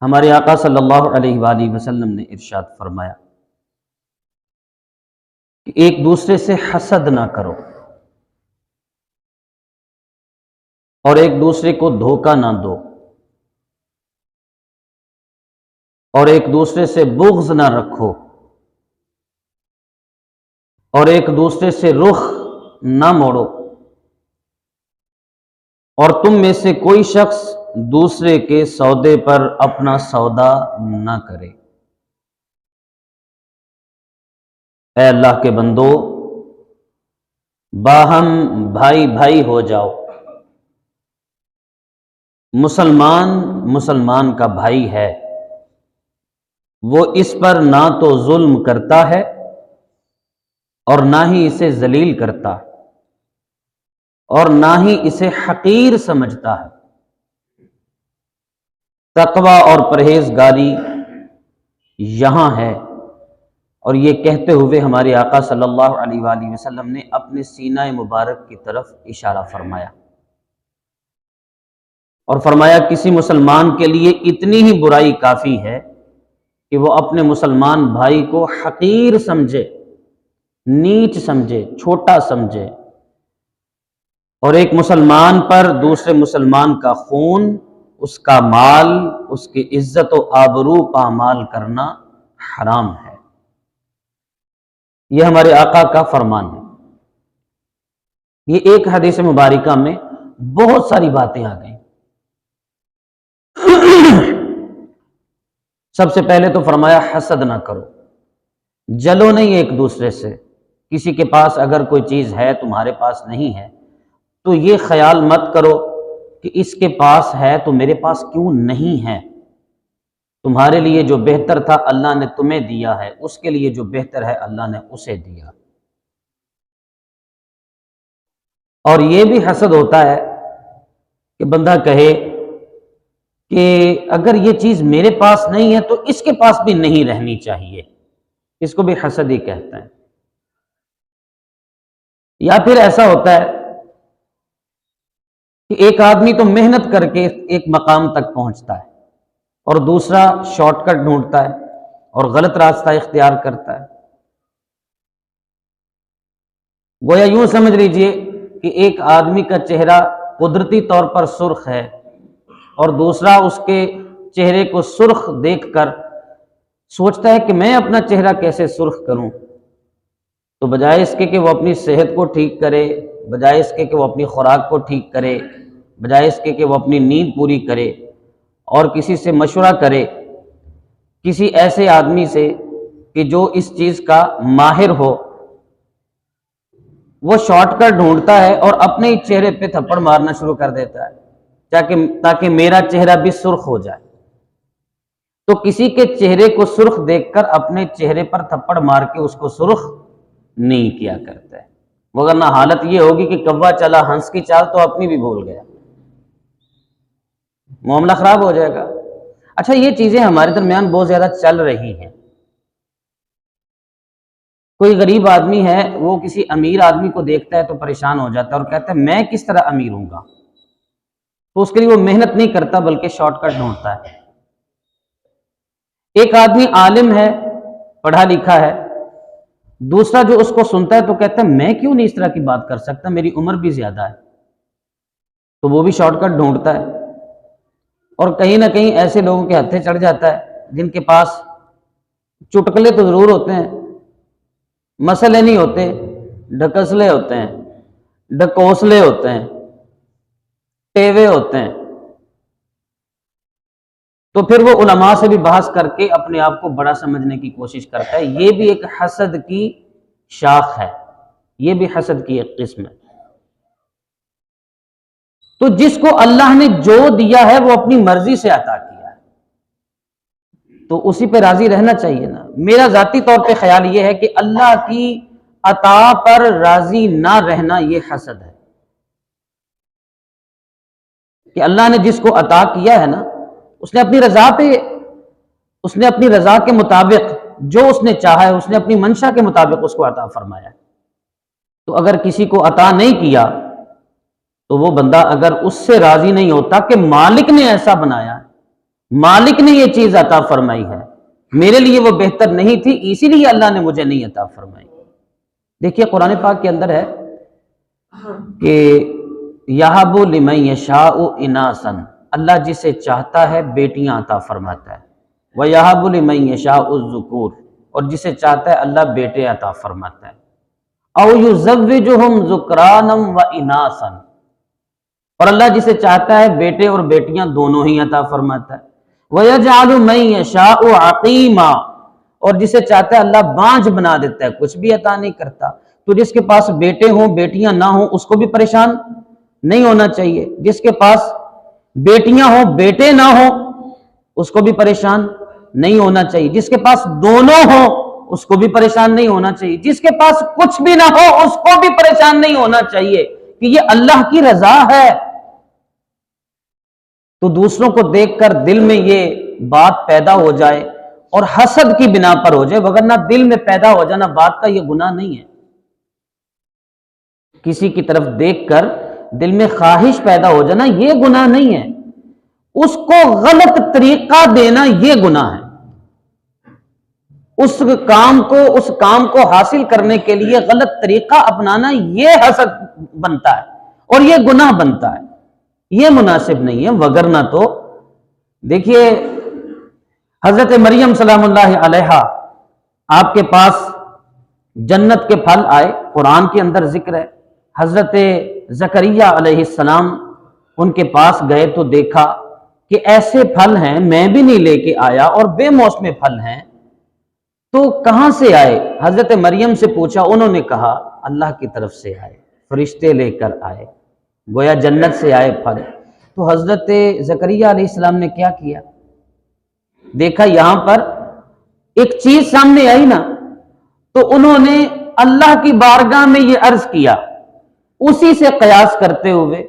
ہمارے آقا صلی اللہ علیہ وآلہ وسلم نے ارشاد فرمایا کہ ایک دوسرے سے حسد نہ کرو اور ایک دوسرے کو دھوکہ نہ دو اور ایک دوسرے سے بغض نہ رکھو اور ایک دوسرے سے رخ نہ موڑو، اور تم میں سے کوئی شخص دوسرے کے سودے پر اپنا سودا نہ کرے۔ اے اللہ کے بندو، باہم بھائی بھائی ہو جاؤ۔ مسلمان کا بھائی ہے، وہ اس پر نہ تو ظلم کرتا ہے اور نہ ہی اسے ذلیل کرتا اور نہ ہی اسے حقیر سمجھتا ہے۔ تقوی اور پرہیزگاری یہاں ہے۔ اور یہ کہتے ہوئے ہمارے آقا صلی اللہ علیہ وآلہ وسلم نے اپنے سینہ مبارک کی طرف اشارہ فرمایا اور فرمایا کسی مسلمان کے لیے اتنی ہی برائی کافی ہے کہ وہ اپنے مسلمان بھائی کو حقیر سمجھے، نیچ سمجھے، چھوٹا سمجھے، اور ایک مسلمان پر دوسرے مسلمان کا خون، اس کا مال، اس کی عزت و آبرو پامال کرنا حرام ہے۔ یہ ہمارے آقا کا فرمان ہے۔ یہ ایک حدیث مبارکہ میں بہت ساری باتیں آ گئیں۔ سب سے پہلے تو فرمایا حسد نہ کرو، جلو نہیں ایک دوسرے سے۔ کسی کے پاس اگر کوئی چیز ہے تمہارے پاس نہیں ہے تو یہ خیال مت کرو کہ اس کے پاس ہے تو میرے پاس کیوں نہیں ہے۔ تمہارے لیے جو بہتر تھا اللہ نے تمہیں دیا ہے، اس کے لیے جو بہتر ہے اللہ نے اسے دیا۔ اور یہ بھی حسد ہوتا ہے کہ بندہ کہے کہ اگر یہ چیز میرے پاس نہیں ہے تو اس کے پاس بھی نہیں رہنی چاہیے، اس کو بھی حسد ہی کہتے ہیں۔ یا پھر ایسا ہوتا ہے کہ ایک آدمی تو محنت کر کے ایک مقام تک پہنچتا ہے اور دوسرا شارٹ کٹ ڈھونڈتا ہے اور غلط راستہ اختیار کرتا ہے۔ گویا یوں سمجھ لیجئے کہ ایک آدمی کا چہرہ قدرتی طور پر سرخ ہے اور دوسرا اس کے چہرے کو سرخ دیکھ کر سوچتا ہے کہ میں اپنا چہرہ کیسے سرخ کروں، تو بجائے اس کے کہ وہ اپنی صحت کو ٹھیک کرے، بجائے اس کے کہ وہ اپنی خوراک کو ٹھیک کرے، بجائے اس کے کہ وہ اپنی نیند پوری کرے اور کسی سے مشورہ کرے، کسی ایسے آدمی سے کہ جو اس چیز کا ماہر ہو، وہ شارٹ کٹ ڈھونڈتا ہے اور اپنے ہی چہرے پہ تھپڑ مارنا شروع کر دیتا ہے تاکہ میرا چہرہ بھی سرخ ہو جائے۔ تو کسی کے چہرے کو سرخ دیکھ کر اپنے چہرے پر تھپڑ مار کے اس کو سرخ نہیں کیا کرتا ہے، وگرنہ حالت یہ ہوگی کہ کوا چلا ہنس کی چال تو اپنی بھی بھول گیا، معاملہ خراب ہو جائے گا۔ اچھا، یہ چیزیں ہمارے درمیان بہت زیادہ چل رہی ہیں۔ کوئی غریب آدمی ہے، وہ کسی امیر آدمی کو دیکھتا ہے تو پریشان ہو جاتا ہے اور کہتا ہے میں کس طرح امیر ہوں گا، تو اس کے لیے وہ محنت نہیں کرتا بلکہ شارٹ کٹ ڈھونڈتا ہے۔ ایک آدمی عالم ہے، پڑھا لکھا ہے، دوسرا جو اس کو سنتا ہے تو کہتا ہے میں کیوں نہیں اس طرح کی بات کر سکتا، میری عمر بھی زیادہ ہے، تو وہ بھی شارٹ کٹ ڈھونڈتا ہے اور کہیں نہ کہیں ایسے لوگوں کے ہتھے چڑھ جاتا ہے جن کے پاس چٹکلے تو ضرور ہوتے ہیں، مسئلے نہیں ہوتے، ڈھکسلے ہوتے ہیں، ڈکوسلے ہوتے ہیں، ٹیوے ہوتے ہیں، تو پھر وہ علماء سے بھی بحث کر کے اپنے آپ کو بڑا سمجھنے کی کوشش کرتا ہے۔ یہ بھی ایک حسد کی شاخ ہے، یہ بھی حسد کی ایک قسم ہے۔ تو جس کو اللہ نے جو دیا ہے وہ اپنی مرضی سے عطا کیا ہے تو اسی پہ راضی رہنا چاہیے نا۔ میرا ذاتی طور پہ خیال یہ ہے کہ اللہ کی عطا پر راضی نہ رہنا یہ حسد ہے، کہ اللہ نے جس کو عطا کیا ہے نا، اس نے اپنی رضا کے مطابق جو اس نے چاہا ہے، اس نے اپنی منشا کے مطابق اس کو عطا فرمایا ہے۔ تو اگر کسی کو عطا نہیں کیا تو وہ بندہ اگر اس سے راضی نہیں ہوتا کہ مالک نے ایسا بنایا مالک نے یہ چیز عطا فرمائی ہے، میرے لیے وہ بہتر نہیں تھی، اسی لیے اللہ نے مجھے نہیں عطا فرمائی۔ دیکھیے قرآن پاک کے اندر ہے کہ یہب لمن یشاء اناسا، اللہ جسے چاہتا ہے بیٹیاں عطا فرماتا ہے، وَيَهَبُ لِمَن يَشَاءُ الذُّكُورَ، اور جسے چاہتا ہے اللہ بیٹے عطا فرماتا ہے، اَوْ يُزَوِّجُهُمْ ذُكْرَانًا وَإِنَاثًا، اور اللہ جسے چاہتا ہے بیٹے اور بیٹیاں دونوں ہی عطا فرماتا ہے، وَيَجْعَلُ مَن يَشَاءُ عَقِيمًا، اور جسے چاہتا ہے اللہ بانجھ بنا دیتا ہے، کچھ بھی عطا نہیں کرتا۔ تو جس کے پاس بیٹے ہوں بیٹیاں نہ ہوں اس کو بھی پریشان نہیں ہونا چاہیے، جس کے پاس بیٹیاں ہوں بیٹے نہ ہوں اس کو بھی پریشان نہیں ہونا چاہیے، جس کے پاس دونوں ہوں اس کو بھی پریشان نہیں ہونا چاہیے، جس کے پاس کچھ بھی نہ ہو اس کو بھی پریشان نہیں ہونا چاہیے کہ یہ اللہ کی رضا ہے۔ تو دوسروں کو دیکھ کر دل میں یہ بات پیدا ہو جائے اور حسد کی بنا پر ہو جائے، وگرنہ دل میں پیدا ہو جانا بات کا یہ گناہ نہیں ہے۔ کسی کی طرف دیکھ کر دل میں خواہش پیدا ہو جانا یہ گناہ نہیں ہے، اس کو غلط طریقہ دینا یہ گناہ ہے۔ اس کام کو حاصل کرنے کے لیے غلط طریقہ اپنانا یہ حسد بنتا ہے اور یہ گناہ بنتا ہے، یہ مناسب نہیں ہے۔ وگرنہ تو دیکھیے حضرت مریم سلام اللہ علیہا، آپ کے پاس جنت کے پھل آئے، قرآن کے اندر ذکر ہے، حضرت زکریا علیہ السلام ان کے پاس گئے تو دیکھا کہ ایسے پھل ہیں میں بھی نہیں لے کے آیا اور بے موسم پھل ہیں، تو کہاں سے آئے؟ حضرت مریم سے پوچھا، انہوں نے کہا اللہ کی طرف سے آئے، فرشتے لے کر آئے، گویا جنت سے آئے پھل۔ تو حضرت زکریا علیہ السلام نے کیا کیا؟ دیکھا یہاں پر ایک چیز سامنے آئی نا، تو انہوں نے اللہ کی بارگاہ میں یہ عرض کیا اسی سے قیاس کرتے ہوئے،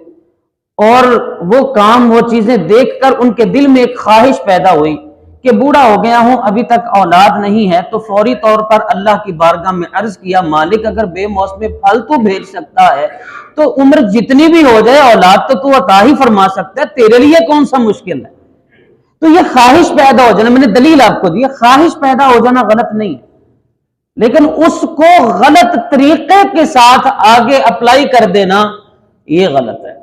اور وہ کام وہ چیزیں دیکھ کر ان کے دل میں ایک خواہش پیدا ہوئی کہ بوڑھا ہو گیا ہوں ابھی تک اولاد نہیں ہے، تو فوری طور پر اللہ کی بارگاہ میں عرض کیا مالک اگر بے موسم پھل تو بھیج سکتا ہے تو عمر جتنی بھی ہو جائے اولاد تو عطا ہی فرما سکتا ہے، تیرے لیے کون سا مشکل ہے؟ تو یہ خواہش پیدا ہو جانا، میں نے دلیل آپ کو دی، خواہش پیدا ہو جانا غلط نہیں ہے، لیکن اس کو غلط طریقے کے ساتھ آگے اپلائی کر دینا یہ غلط ہے،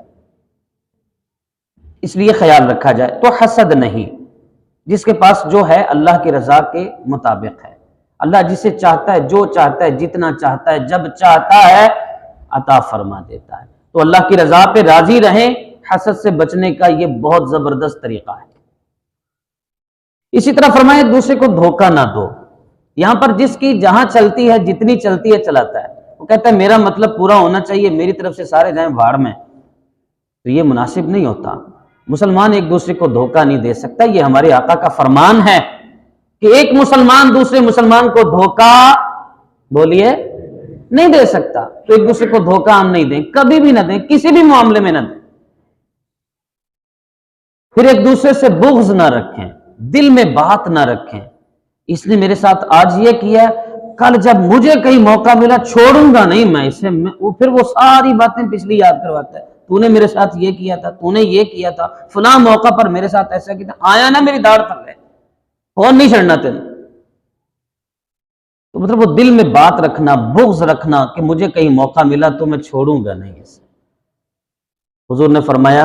اس لیے خیال رکھا جائے۔ تو حسد نہیں، جس کے پاس جو ہے اللہ کی رضا کے مطابق ہے، اللہ جسے چاہتا ہے جو چاہتا ہے جتنا چاہتا ہے جب چاہتا ہے عطا فرما دیتا ہے۔ تو اللہ کی رضا پہ راضی رہیں، حسد سے بچنے کا یہ بہت زبردست طریقہ ہے۔ اسی طرح فرمائے دوسرے کو دھوکہ نہ دو، یہاں پر جس کی جہاں چلتی ہے جتنی چلتی ہے چلاتا ہے، وہ کہتا ہے میرا مطلب پورا ہونا چاہیے، میری طرف سے سارے جائیں بھاڑ میں، تو یہ مناسب نہیں ہوتا۔ مسلمان ایک دوسرے کو دھوکہ نہیں دے سکتا، یہ ہمارے آقا کا فرمان ہے کہ ایک مسلمان دوسرے مسلمان کو دھوکہ بولیے نہیں دے سکتا، تو ایک دوسرے کو دھوکہ ہم نہیں دیں، کبھی بھی نہ دیں، کسی بھی معاملے میں نہ دیں۔ پھر ایک دوسرے سے بغض نہ رکھیں، دل میں بات نہ رکھیں، اس نے میرے ساتھ آج یہ کیا، کل جب مجھے کہیں موقع ملا چھوڑوں گا نہیں میں اسے، پھر وہ ساری باتیں پچھلی یاد کرواتا ہے، تو نے میرے ساتھ یہ کیا تھا، تو نے یہ کیا تھا، فلاں موقع پر میرے ساتھ ایسا کیا تھا، آیا نا میری داڑھ تک ہے، اور نہیں چھڑنا تینے۔ تو مطلب وہ دل میں بات رکھنا، بغض رکھنا کہ مجھے کہیں موقع ملا تو میں چھوڑوں گا نہیں اسے۔ حضور نے فرمایا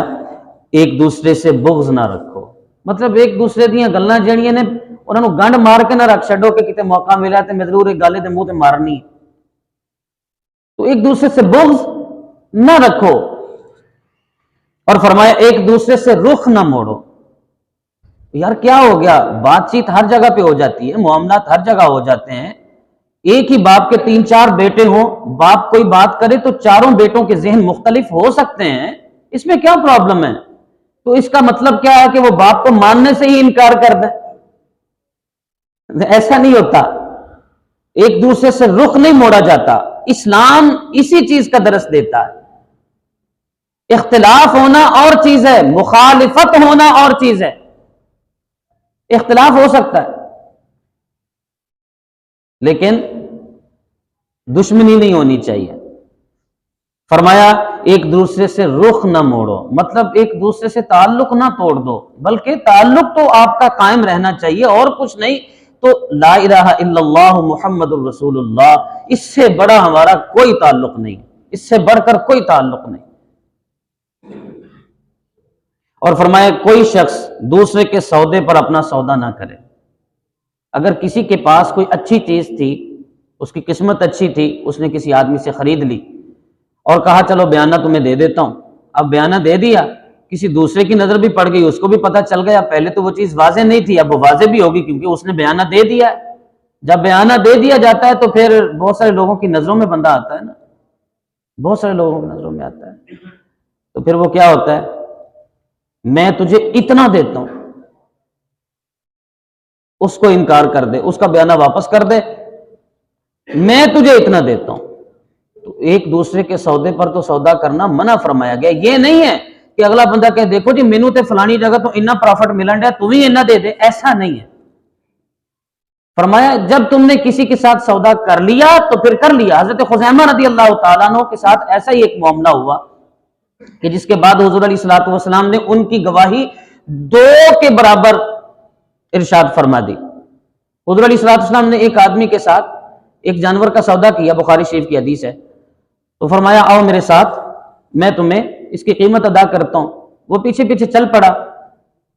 ایک دوسرے سے بغض نہ رکھو، مطلب ایک دوسرے دیاں گلاں جڑیاں نے انہاں نوں گنڈ مار کے نہ رکھ چھڈو کہ کتے موقع ملا تے میں ضرور ایک گالے دے منہ تے مارنی، تو ایک دوسرے سے بغض نہ رکھو۔ اور فرمایا ایک دوسرے سے رخ نہ موڑو۔ یار کیا ہو گیا، بات چیت ہر جگہ پہ ہو جاتی ہے، معاملات ہر جگہ ہو جاتے ہیں، ایک ہی باپ کے 3-4 بیٹے ہوں، باپ کوئی بات کرے تو چاروں بیٹوں کے ذہن مختلف ہو سکتے ہیں، اس میں کیا پرابلم ہے؟ تو اس کا مطلب کیا ہے کہ وہ باپ کو ماننے سے ہی انکار کر دے؟ ایسا نہیں ہوتا، ایک دوسرے سے رخ نہیں موڑا جاتا، اسلام اسی چیز کا درس دیتا ہے۔ اختلاف ہونا اور چیز ہے، مخالفت ہونا اور چیز ہے، اختلاف ہو سکتا ہے لیکن دشمنی نہیں ہونی چاہیے۔ فرمایا ایک دوسرے سے رخ نہ موڑو، مطلب ایک دوسرے سے تعلق نہ توڑ دو، بلکہ تعلق تو آپ کا قائم رہنا چاہیے اور کچھ نہیں تو لا الہ الا اللہ محمد الرسول اللہ، اس سے بڑا ہمارا کوئی تعلق نہیں، اس سے بڑھ کر کوئی تعلق نہیں۔ اور فرمایا کوئی شخص دوسرے کے سودے پر اپنا سودا نہ کرے۔ اگر کسی کے پاس کوئی اچھی چیز تھی، اس کی قسمت اچھی تھی، اس نے کسی آدمی سے خرید لی اور کہا چلو بیانہ تمہیں دے دیتا ہوں، اب بیانہ دے دیا، کسی دوسرے کی نظر بھی پڑ گئی، اس کو بھی پتہ چل گیا، پہلے تو وہ چیز واضح نہیں تھی، اب وہ واضح بھی ہوگی کیونکہ اس نے بیانہ دے دیا ہے۔ جب بیانہ دے دیا جاتا ہے تو پھر بہت سارے لوگوں کی نظروں میں بندہ آتا ہے نا، بہت سارے لوگوں کی نظروں میں آتا ہے، تو پھر وہ کیا ہوتا ہے، میں تجھے اتنا دیتا ہوں، اس کو انکار کر دے، اس کا بیانہ واپس کر دے، میں تجھے اتنا دیتا ہوں۔ تو ایک دوسرے کے سودے پر تو سودا کرنا منع فرمایا گیا، یہ نہیں ہے کہ اگلا بندہ کہے دیکھو جی مینوں تے فلانی جگہ تو اتنا پروفٹ ملن ڈیا، تو ہی اتنا دے دے، ایسا نہیں ہے۔ فرمایا جب تم نے کسی کے ساتھ سودا کر لیا تو پھر کر لیا۔ حضرت خزیمہ رضی اللہ تعالیٰ عنہ کے ساتھ ایسا ہی ایک معاملہ ہوا کہ جس کے بعد حضور علیہ الصلوۃ والسلام نے ان کی گواہی 2 کے برابر ارشاد فرما دی۔ حضور علیہ الصلوۃ والسلام نے ایک آدمی کے ساتھ ایک جانور کا سودا کیا، بخاری شریف کی حدیث ہے، تو فرمایا آؤ میرے ساتھ، میں تمہیں اس کی قیمت ادا کرتا ہوں۔ وہ پیچھے پیچھے چل پڑا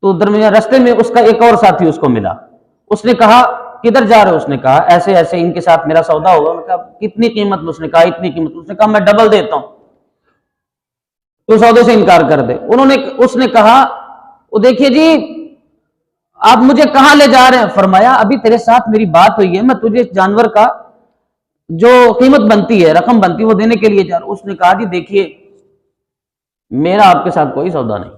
تو درمیان رستے میں اس کا ایک اور ساتھی اس کو ملا، اس نے کہا کدھر جا رہے ہو؟ اس نے کہا ایسے ایسے ان کے ساتھ میرا سودا ہوگا۔ انہوں نے کہا کتنی قیمت؟ اس نے کہا اتنی قیمت۔ اس نے کہا میں ڈبل دیتا ہوں، تو سودے سے انکار کر دے۔ اس نے کہا وہ دیکھیے جی آپ مجھے کہاں لے جا رہے ہیں؟ فرمایا ابھی تیرے ساتھ میری بات ہوئی ہے، میں تجھے اس جانور کا جو قیمت بنتی ہے، رقم بنتی ہے، وہ دینے کے لیے جا رہا ہوں۔ اس نے کہا جی دیکھیے میرا آپ کے ساتھ کوئی سودا نہیں۔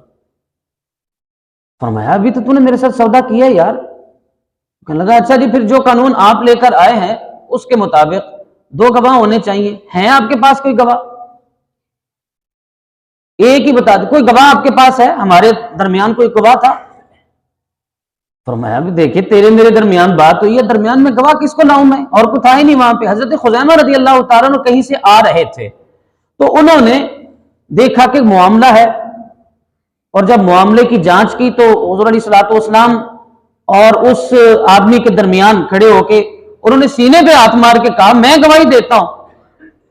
فرمایا ابھی تو نے میرے ساتھ سودا کیا ہے یار۔ کہنے لگا اچھا جی پھر جو قانون آپ لے کر آئے ہیں اس کے مطابق 2 گواہ ہونے چاہیے، ہیں آپ کے پاس کوئی گواہ؟ ایک ہی بتا دے، کوئی گواہ آپ کے پاس ہے؟ ہمارے درمیان کوئی گواہ تھا؟ فرمایا بھی دیکھیں تیرے میرے درمیان بات ہوئی ہے، درمیان میں گواہ کس کو لاؤں میں؟ اور کوئی تھا ہی نہیں وہاں پہ۔ حضرت خزیمہ رضی اللہ تعالیٰ عنہ کہیں سے آ رہے تھے تو انہوں نے دیکھا کہ معاملہ ہے، اور جب معاملے کی جانچ کی تو حضور علیہ الصلوۃ والسلام اور اس آدمی کے درمیان کھڑے ہو کے انہوں نے سینے پہ ہاتھ مار کے کہا میں گواہی دیتا ہوں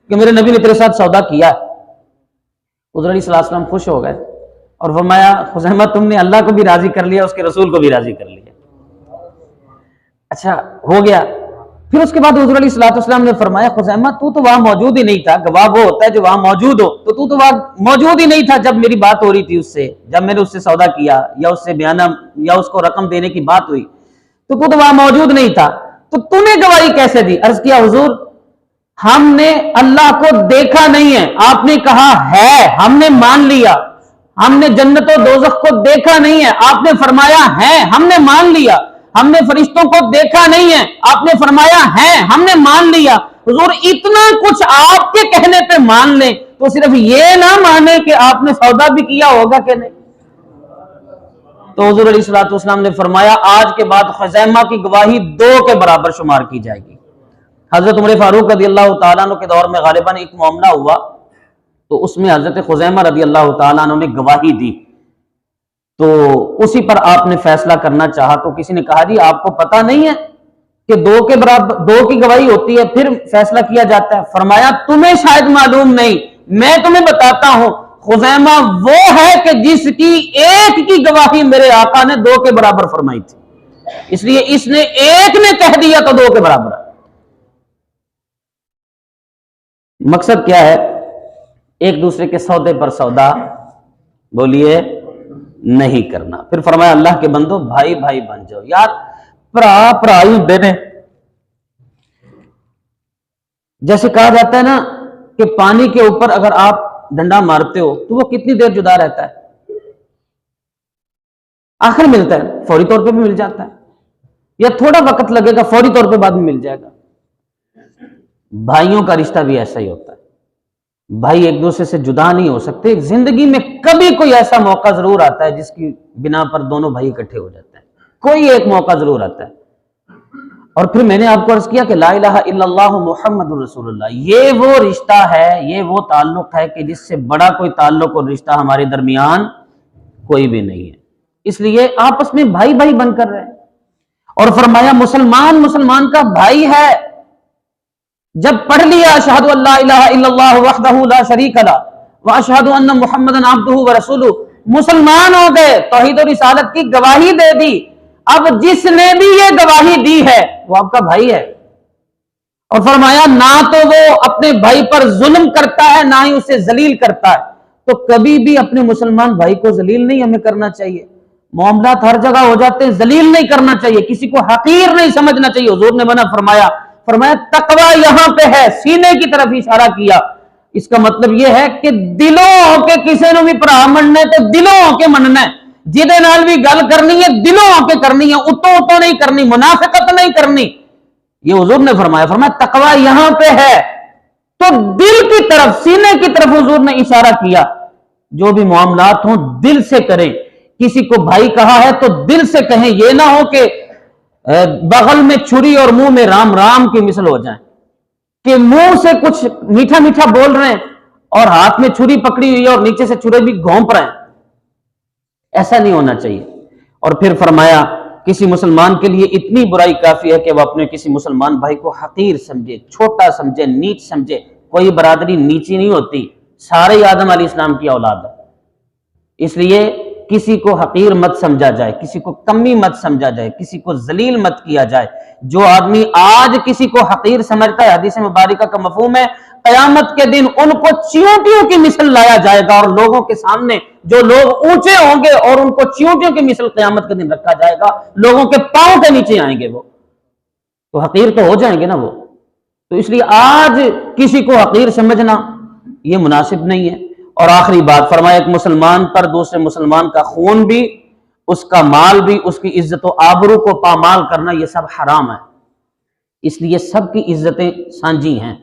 کہ میرے نبی نے تیرے ساتھ سودا کیا ہے۔ حضور علیہ السلام خوش ہو گئے اور فرمایا خزیمہ تم نے اللہ کو بھی راضی کر لیا، اس کے رسول کو بھی راضی کر لیا۔ اچھا ہو گیا۔ پھر اس کے بعد حضور علیہ السلام نے فرمایا خزیمہ تو وہاں موجود ہی نہیں تھا، گواہ وہ ہوتا ہے جو وہاں موجود ہو، تو وہاں موجود ہی نہیں تھا جب میری بات ہو رہی تھی اس سے، جب میں نے اس سے سودا کیا یا اس سے بیانہ یا اس کو رقم دینے کی بات ہوئی تو وہاں موجود نہیں تھا، تو نے گواہی کیسے دی؟ عرض کیا حضور ہم نے اللہ کو دیکھا نہیں ہے، آپ نے کہا ہے، ہم نے مان لیا۔ ہم نے جنت و دوزخ کو دیکھا نہیں ہے، آپ نے فرمایا ہے، ہم نے مان لیا۔ ہم نے فرشتوں کو دیکھا نہیں ہے، آپ نے فرمایا ہے، ہم نے مان لیا۔ حضور اتنا کچھ آپ کے کہنے پہ مان لیں تو صرف یہ نہ مانے کہ آپ نے سودا بھی کیا ہوگا کہ نہیں۔ تو حضور علیہ الصلوۃ والسلام نے فرمایا آج کے بعد خزیمہ کی گواہی 2 کے برابر شمار کی جائے گی۔ حضرت عمر فاروق رضی اللہ تعالیٰ عنہ کے دور میں غالباً ایک معاملہ ہوا تو اس میں حضرت خزیمہ رضی اللہ تعالیٰ عنہ نے گواہی دی، تو اسی پر آپ نے فیصلہ کرنا چاہا تو کسی نے کہا جی آپ کو پتہ نہیں ہے کہ 2 کے برابر 2 کی گواہی ہوتی ہے پھر فیصلہ کیا جاتا ہے؟ فرمایا تمہیں شاید معلوم نہیں، میں تمہیں بتاتا ہوں، خزیمہ وہ ہے کہ جس کی 1 کی گواہی میرے آقا نے 2 کے برابر فرمائی تھی، اس لیے اس نے 1 نے کہہ دیا تو 2 کے برابر ہے۔ مقصد کیا ہے؟ ایک دوسرے کے سودے پر سودا بولیے نہیں کرنا۔ پھر فرمایا اللہ کے بندو بھائی بھائی بن جاؤ، یار پرا ہی ہوتے نے۔ جیسے کہا جاتا ہے نا کہ پانی کے اوپر اگر آپ ڈنڈا مارتے ہو تو وہ کتنی دیر جدا رہتا ہے؟ آخر ملتا ہے، فوری طور پہ بھی مل جاتا ہے، یا تھوڑا وقت لگے گا فوری طور پہ بعد میں مل جائے گا۔ بھائیوں کا رشتہ بھی ایسا ہی ہوتا ہے، بھائی ایک دوسرے سے جدا نہیں ہو سکتے۔ زندگی میں کبھی کوئی ایسا موقع ضرور آتا ہے جس کی بنا پر دونوں بھائی اکٹھے ہو جاتے ہیں، کوئی ایک موقع ضرور آتا ہے، اور پھر میں نے آپ کو عرض کیا کہ لا الہ الا اللہ محمد الرسول اللہ، یہ وہ رشتہ ہے، یہ وہ تعلق ہے کہ جس سے بڑا کوئی تعلق اور رشتہ ہمارے درمیان کوئی بھی نہیں ہے۔ اس لیے آپس میں بھائی بھائی بن کر رہے، اور فرمایا مسلمان مسلمان کا بھائی ہے۔ جب پڑھ لیا اشہد ان لا الہ الا اللہ وحدہ لا شریک لہ واشہد ان محمدا عبدہ ورسولہ، مسلمان ہو گئے، توحید و رسالت کی گواہی دے دی۔ اب جس نے بھی یہ گواہی دی ہے وہ آپ کا بھائی ہے، اور فرمایا نہ تو وہ اپنے بھائی پر ظلم کرتا ہے نہ ہی اسے ذلیل کرتا ہے۔ تو کبھی بھی اپنے مسلمان بھائی کو ذلیل نہیں ہمیں کرنا چاہیے۔ معاملات ہر جگہ ہو جاتے ہیں، ذلیل نہیں کرنا چاہیے، کسی کو حقیر نہیں سمجھنا چاہیے۔ حضور نے منع فرمایا، تقویٰ یہاں پہ ہے، سینے کی طرف اشارہ کیا۔ اس کا مطلب یہ ہے کہ دلوں ہو کے کسی نے بھی بھرا مننا ہے تو دلوں ہو کے مننا ہے، جہدے نال بھی گل کرنی ہے دلوں ہو کے کرنی ہے، اتو اتو نہیں کرنی، منافقت نہیں کرنی۔ یہ حضور نے فرمایا تقویٰ یہاں پہ ہے، تو دل کی طرف، سینے کی طرف حضور نے اشارہ کیا۔ جو بھی معاملات ہوں دل سے کریں، کسی کو بھائی کہا ہے تو دل سے کہیں، یہ نہ ہو کہ بغل میں چھری اور منہ میں رام رام کی مثل ہو جائیں، کہ منہ سے کچھ میٹھا میٹھا بول رہے ہیں اور ہاتھ میں چھری پکڑی ہوئی ہے اور نیچے سے چھری بھی گھونپ رہے ہیں۔ ایسا نہیں ہونا چاہیے۔ اور پھر فرمایا کسی مسلمان کے لیے اتنی برائی کافی ہے کہ وہ اپنے کسی مسلمان بھائی کو حقیر سمجھے، چھوٹا سمجھے، نیچ سمجھے۔ کوئی برادری نیچی نہیں ہوتی، سارے آدم علیہ السلام کی اولاد ہے۔ اس لیے کسی کو حقیر مت سمجھا جائے، کسی کو کمی مت سمجھا جائے، کسی کو ذلیل مت کیا جائے۔ جو آدمی آج کسی کو حقیر سمجھتا ہے، حدیث مبارکہ کا مفہوم ہے قیامت کے دن ان کو چیونٹیوں کی مثل لایا جائے گا، اور لوگوں کے سامنے جو لوگ اونچے ہوں گے اور ان کو چیونٹیوں کی مثل قیامت کے دن رکھا جائے گا، لوگوں کے پاؤں کے نیچے آئیں گے وہ، تو حقیر تو ہو جائیں گے نا وہ۔ تو اس لیے آج کسی کو حقیر سمجھنا یہ مناسب نہیں ہے۔ اور آخری بات فرمایا، ایک مسلمان پر دوسرے مسلمان کا خون بھی، اس کا مال بھی، اس کی عزت و آبرو کو پامال کرنا، یہ سب حرام ہے۔ اس لیے سب کی عزتیں سانجی ہیں،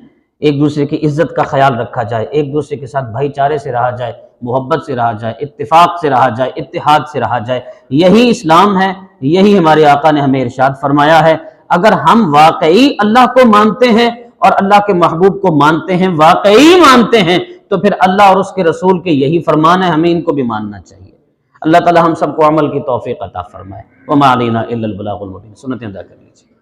ایک دوسرے کی عزت کا خیال رکھا جائے، ایک دوسرے کے ساتھ بھائی چارے سے رہا جائے، محبت سے رہا جائے، اتفاق سے رہا جائے، اتحاد سے رہا جائے۔ یہی اسلام ہے، یہی ہمارے آقا نے ہمیں ارشاد فرمایا ہے۔ اگر ہم واقعی اللہ کو مانتے ہیں اور اللہ کے محبوب کو مانتے ہیں، واقعی مانتے ہیں، تو پھر اللہ اور اس کے رسول کے یہی فرمان ہے، ہمیں ان کو بھی ماننا چاہیے۔ اللہ تعالی ہم سب کو عمل کی توفیق عطا فرمائے۔ وما علینا الا البلاغ المبین۔ سنتیں ادا کر لیجیے۔